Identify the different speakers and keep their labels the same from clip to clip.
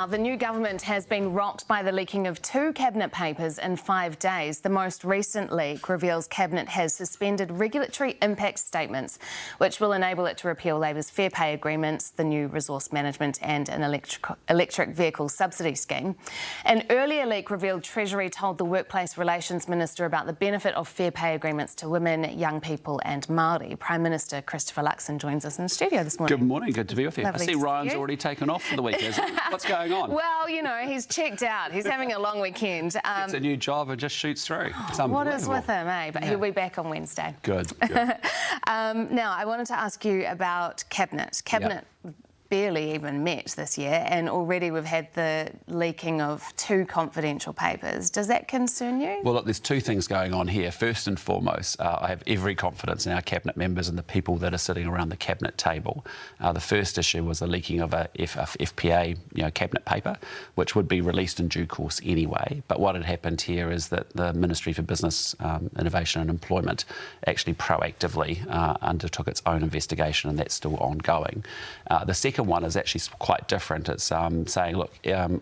Speaker 1: Now, the new government has been rocked by the leaking of 2 cabinet papers in 5 days. The most recent leak reveals Cabinet has suspended regulatory impact statements, which will enable it to repeal Labor's fair pay agreements, the new resource management and an electric vehicle subsidy scheme. An earlier leak revealed Treasury told the Workplace Relations Minister about the benefit of fair pay agreements to women, young people and Māori. Prime Minister Christopher Luxon joins us in the studio this morning.
Speaker 2: Good morning, good to be with you.
Speaker 1: Lovely
Speaker 2: I see Ryan's already taken off for the week, has he? What's going on?
Speaker 1: Well, you know, he's checked out. He's having a long weekend.
Speaker 2: It's a new job and just shoots through.
Speaker 1: What is with him, eh? But he'll be back on Wednesday.
Speaker 2: Good.
Speaker 1: Now, I wanted to ask you about Cabinet. Cabinet barely even met this year, and already we've had the leaking of 2 confidential papers. Does that concern you?
Speaker 2: Well, look, there's 2 things going on here. First and foremost, I have every confidence in our Cabinet members and the people that are sitting around the Cabinet table. The first issue was the leaking of a FPA Cabinet paper, which would be released in due course anyway. But what had happened here is that the Ministry for Business, Innovation and Employment actually proactively undertook its own investigation, and that's still ongoing. The second one is actually quite different. It's saying, look,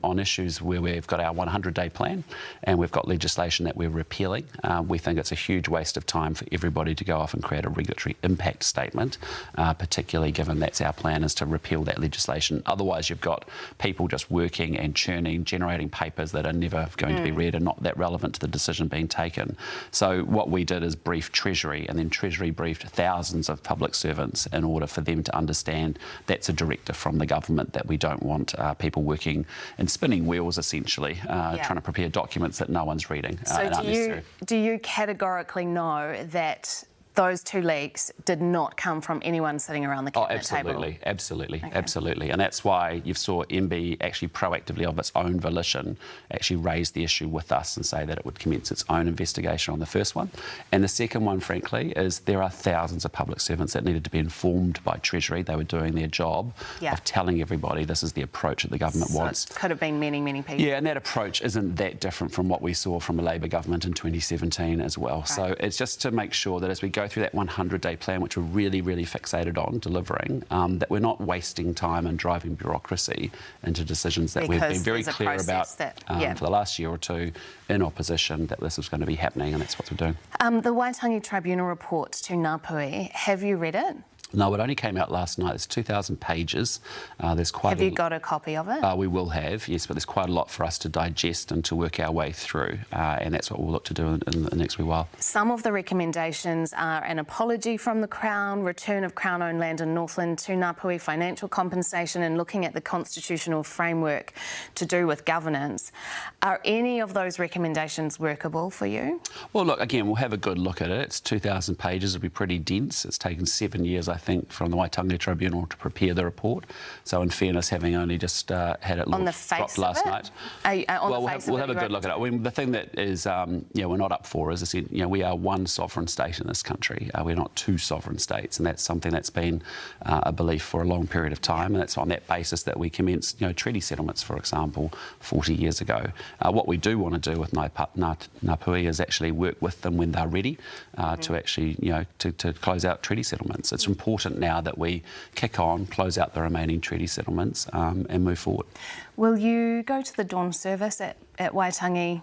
Speaker 2: on issues where we've got our 100-day plan and we've got legislation that we're repealing, we think it's a huge waste of time for everybody to go off and create a regulatory impact statement, particularly given that's our plan is to repeal that legislation. Otherwise, you've got people just working and churning, generating papers that are never going to be read and not that relevant to the decision being taken. So what we did is brief Treasury, and then Treasury briefed thousands of public servants in order for them to understand that's a directive from the government that we don't want people working and spinning wheels, essentially, trying to prepare documents that no one's reading.
Speaker 1: So do you categorically know that those 2 leaks did not come from anyone sitting around the Cabinet table?
Speaker 2: Absolutely. And that's why you saw MB actually proactively of its own volition actually raise the issue with us and say that it would commence its own investigation on the first one. And the second one, frankly, is there are thousands of public servants that needed to be informed by Treasury. They were doing their job of telling everybody this is the approach that the government wants.
Speaker 1: It could have been many, many people.
Speaker 2: Yeah, and that approach isn't that different from what we saw from a Labor government in 2017 as well. Right. So it's just to make sure that as we go through that 100-day plan, which we're really fixated on delivering, that we're not wasting time and driving bureaucracy into decisions that we've been very clear about for the last year or 2 in opposition that this was going to be happening, and that's what we're doing.
Speaker 1: The Waitangi Tribunal report to Ngāpuhi, have you read it?
Speaker 2: No, it only came out last night. It's 2,000 pages. There's quite.
Speaker 1: Have you got a copy of it?
Speaker 2: We will have, yes, but there's quite a lot for us to digest and to work our way through, and that's what we'll look to do in the next wee while.
Speaker 1: Some of the recommendations are an apology from the Crown, return of Crown-owned land in Northland to Ngāpuhi, financial compensation, and looking at the constitutional framework to do with governance. Are any of those recommendations workable for you?
Speaker 2: Well, look, again, we'll have a good look at it. It's 2,000 pages. It'll be pretty dense. It's taken 7 years, I think, from the Waitangi Tribunal to prepare the report. So in fairness, having only just had it dropped last night.
Speaker 1: We'll
Speaker 2: have a good look at it. I mean, the thing that is, we're not up for is, we are one sovereign state in this country. We're not 2 sovereign states, and that's something that's been a belief for a long period of time, and it's on that basis that we commenced, treaty settlements, for example, 40 years ago. What we do want to do with Ngāpuhi is actually work with them when they're ready to actually, to close out treaty settlements. It's important now that we kick on, close out the remaining treaty settlements and move forward.
Speaker 1: Will you go to the dawn service at Waitangi?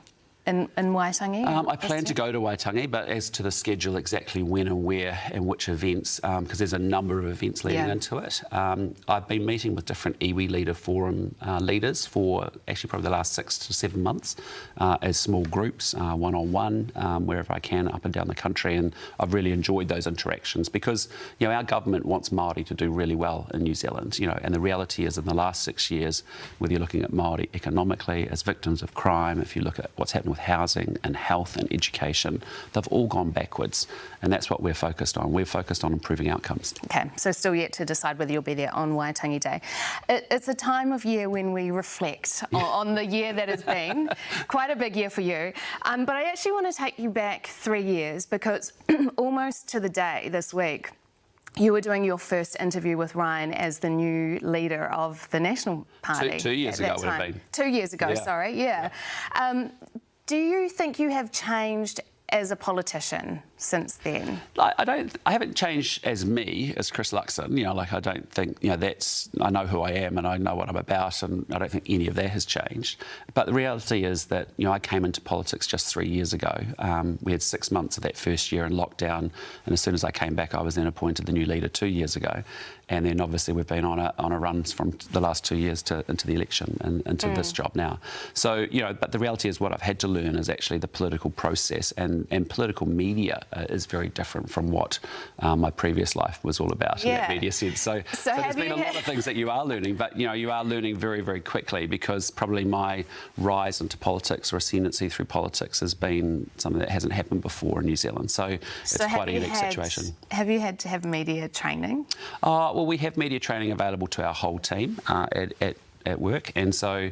Speaker 1: In Waitangi?
Speaker 2: I plan to go to Waitangi, but as to the schedule, exactly when and where and which events, because there's a number of events leading into it. I've been meeting with different iwi leader forum leaders for actually probably the last 6 to 7 months as small groups, one-on-one, wherever I can, up and down the country, and I've really enjoyed those interactions because, our government wants Māori to do really well in New Zealand, and the reality is in the last 6 years, whether you're looking at Māori economically, as victims of crime, if you look at what's happened with housing and health and education, they've all gone backwards, and that's what we're focused on. We're focused on improving outcomes.
Speaker 1: Okay, so still yet to decide whether you'll be there on Waitangi Day. It's a time of year when we reflect on the year that has been. Quite a big year for you. But I actually want to take you back 3 years because almost to the day this week, you were doing your first interview with Ryan as the new leader of the National Party.
Speaker 2: 2 years ago it would have been.
Speaker 1: 2 years ago, sorry, Do you think you have changed as a politician since then?
Speaker 2: I haven't changed as me, as Chris Luxon. You know, like I don't think, you know, I know who I am and I know what I'm about, and I don't think any of that has changed. But the reality is that, you know, I came into politics just 3 years ago. We had 6 months of that first year in lockdown, and as soon as I came back, I was then appointed the new leader 2 years ago. And then obviously we've been on a run from the last 2 years into the election and into this job now. So, you know, but the reality is what I've had to learn is actually the political process, and political media is very different from what my previous life was all about in that media sense. So there's been a lot of things that you are learning, but, you know, you are learning very, very quickly, because probably my rise into politics or ascendancy through politics has been something that hasn't happened before in New Zealand. So it's quite a unique situation.
Speaker 1: Have you had to have media training?
Speaker 2: Well, we have media training available to our whole team at work, and so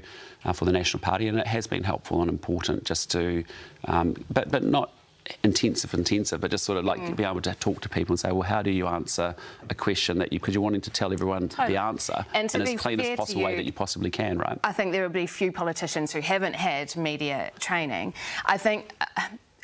Speaker 2: for the National Party, and it has been helpful and important just to, but not intensive, but just sort of like be able to talk to people and say, well, how do you answer a question that because you're wanting to tell everyone the answer in as clean as possible way that you possibly can, right?
Speaker 1: I think there will be few politicians who haven't had media training. I think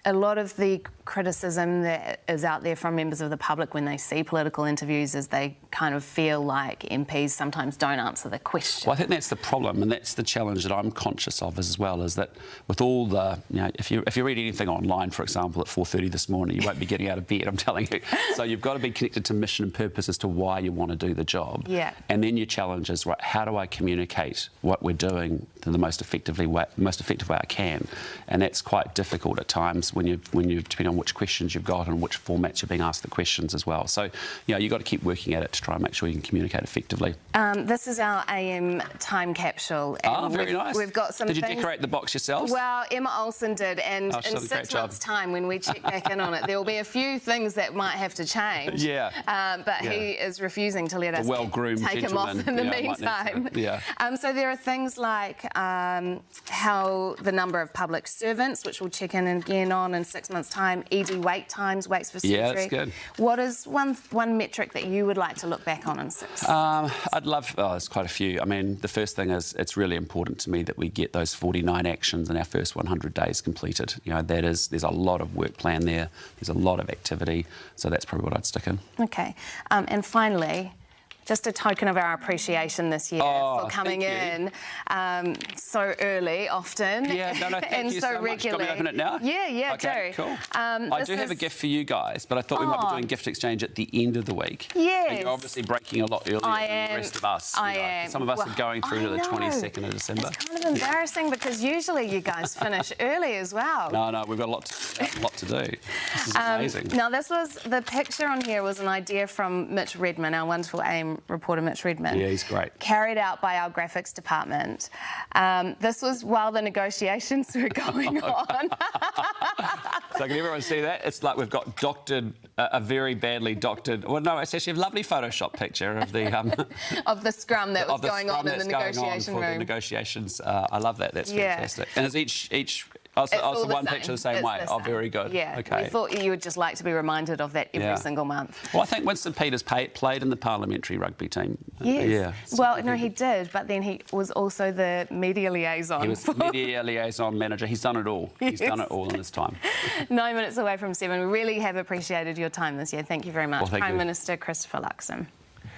Speaker 1: a lot of the criticism that is out there from members of the public when they see political interviews is they kind of feel like MPs sometimes don't answer the question.
Speaker 2: Well, I think that's the problem, and that's the challenge that I'm conscious of as well, is that with all the, you know, if you read anything online, for example, at 4:30 this morning, you won't be getting out of bed, I'm telling you. So you've got to be connected to mission and purpose as to why you want to do the job. Yeah. And then your challenge is, right, how do I communicate what we're doing in the most effective way I can? And that's quite difficult at times when you depending on which questions you've got and which formats you're being asked the questions as well. So, you know, you've got to keep working at it to try and make sure you can communicate effectively.
Speaker 1: This is our AM time capsule. And
Speaker 2: very nice.
Speaker 1: We've got some
Speaker 2: Did you decorate the box yourselves?
Speaker 1: Well, Emma Olsen did, and in 6 months' time, when we check back in on it, there will be a few things that might have to change. But he is refusing to let us take him off in the meantime. So there are things like how the number of public servants, which we'll check in again on in 6 months' time, ED wait times, waits for surgery.
Speaker 2: Yeah, that's good.
Speaker 1: What is one metric that you would like to look back on in 6?
Speaker 2: I'd love, there's quite a few. I mean, the first thing is it's really important to me that we get those 49 actions in our first 100 days completed. You know, there's a lot of work planned there. There's a lot of activity. So that's probably what I'd stick in.
Speaker 1: Okay. And finally, just a token of our appreciation this year for coming in so early, often.
Speaker 2: Yeah, no, thank you so
Speaker 1: regularly.
Speaker 2: Much. Do you want me to open it now?
Speaker 1: Yeah,
Speaker 2: okay,
Speaker 1: do.
Speaker 2: Cool. I do have a gift for you guys, but I thought we might be doing gift exchange at the end of the week. Yes. And you're obviously breaking a lot earlier than the rest of us.
Speaker 1: I am.
Speaker 2: Some of us are going through to the 22nd of December.
Speaker 1: It's kind of embarrassing because usually you guys finish early as well.
Speaker 2: No, we've got a lot to do. This is amazing.
Speaker 1: Now, the picture on here was an idea from Mitch Redman, our wonderful AM reporter Mitch Redman.
Speaker 2: Yeah, he's great.
Speaker 1: Carried out by our graphics department. This was while the negotiations were going on.
Speaker 2: So can everyone see that? It's like we've got a very badly doctored. Well, no, it's actually a lovely Photoshop picture of the
Speaker 1: of the scrum that was going on in the negotiation room.
Speaker 2: The negotiations. I love that. That's fantastic. And is each Also, one picture the same way. Oh, very good.
Speaker 1: Yeah. Okay. We thought you would just like to be reminded of that every single month.
Speaker 2: Well, I think Winston Peters played in the parliamentary rugby team.
Speaker 1: Yes. Yeah. Well, no, he did, but then he was also the media liaison.
Speaker 2: He was media liaison manager. He's done it all. He's done it all in his time.
Speaker 1: 9 minutes away from 7. We really have appreciated your time this year. Thank you very much, Prime Minister Christopher Luxon.